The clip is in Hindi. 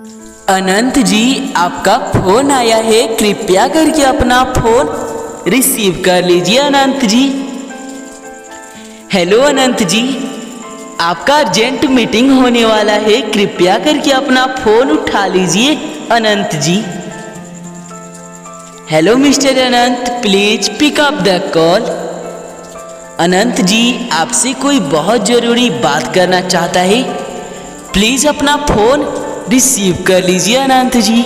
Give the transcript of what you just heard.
अनंत जी, आपका फोन आया है, कृपया करके अपना फोन रिसीव कर लीजिए। अनंत जी। हेलो अनंत जी, आपका अर्जेंट मीटिंग होने वाला है, कृपया करके अपना फोन उठा लीजिए। Anant ji. Hello mister Anant, please pick up the call. Anant ji, आपसे कोई बहुत जरूरी बात करना चाहता है, प्लीज अपना फोन रिसीव कर लीजिए। अनंत जी।